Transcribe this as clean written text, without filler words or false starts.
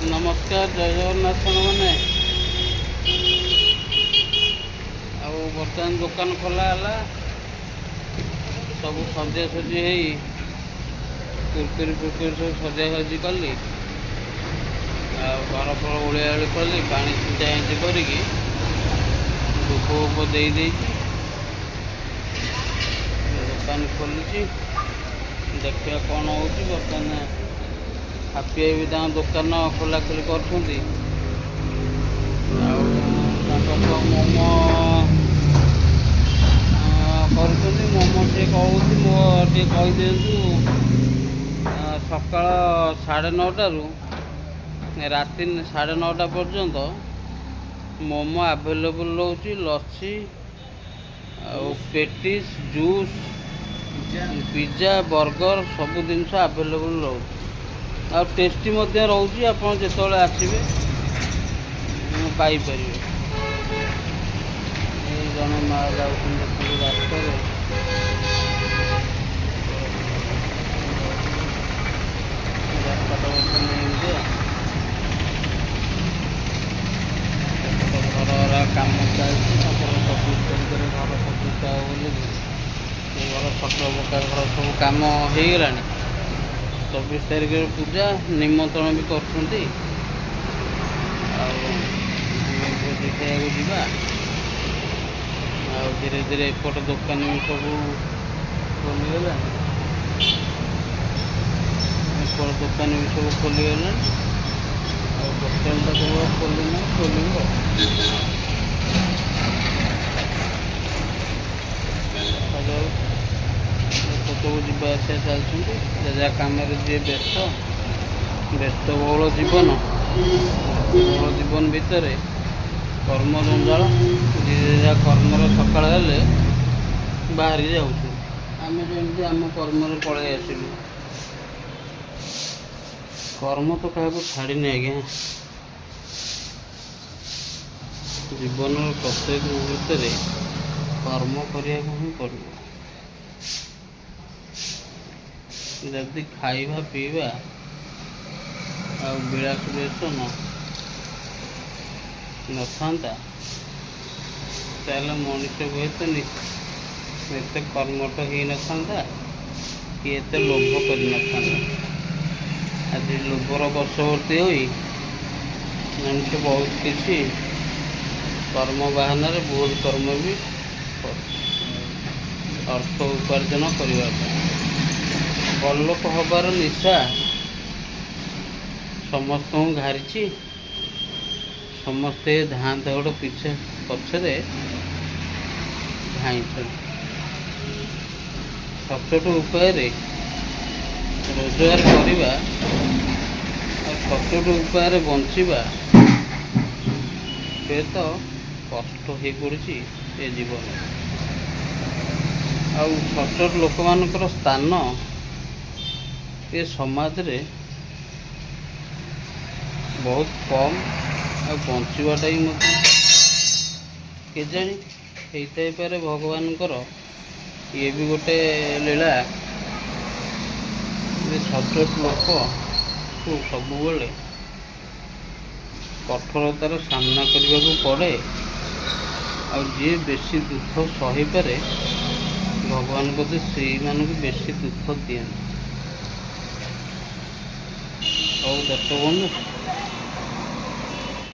नमस्कार जय जगन्नाथ मैंने बर्तमान दुकान खोला है सब सजासजी कुरकुरी फुरकुरी सब सजासजी कली घर फल ओलिया ओली कली पा छींचा छींची करी धूप वूप दे दुकान खोली देखिए कौन हो बर्तमान हापी भी दुकान खोला खोली कर मोमो कर मोमो टे कहूँ मो टे कहीदिंतु सका 9:30 राति 9:30 पर्यंत मोमो आवेलेबल रोचे लस्सी पेटिस जूस पिज्जा बर्गर सब जिनस आवेलेबल रोचे आ टेस्टी रोचे आप जो आसवे पाइपर जन माँ जाऊँ रास्तार घर कम चलती घर प्रतिष्ठा बोली घर फटो पका घर सब कम हो गला 24 तारिख पूजा निमंत्रण भी कर भोजी खाया जावा धीरे धीरे एपट दुकान भी सब खोलीगला एपट दुकान भी सब खोलीगला होटेल तो केवल खोलना सब जीवा आसा चलती जहाँ कम जी व्यस्तबहुल जीवन भितर कर्म जंजाल जी कर्मर सकाल हेले बाहरी जाऊँ आम जमी आम कर्म पलि आसलु कर्म तो क्या छाड़नी आज्ञा जीवन प्रत्येक मुहूर्त कर्म करने ही पड़ो जदि खाइबा पीवा आ विलास व्यसन नथा मनुष्य हुए एत कर्मठ ही नथा कि एत लोभ कर आज लोभर वशवर्ती हो मनुष्य बहुत किसी कर्म बाहन बहुत कर्म भी अर्थ उपार्जन करने बल्लभ हबार निशा समस्त घारी समस्ते धाँ दौड़ पीछे पछरे धाई सचोट उपाय रोजगार करवा सचोट उपाय बंचा से तो कष्ट हो पड़ी ए जीवन आ सचोट लोक मानकर स्थान ये समाज रे बहुत कम आ बचाटा ही केजाणी होते भगवान ये भी गोटे लीला सचोट लोक को सब कठोरतार सामना करने को पड़े आ जी बेसी दुख सही पारे भगवान को से बेसी दुख दिए दर्शक बंधु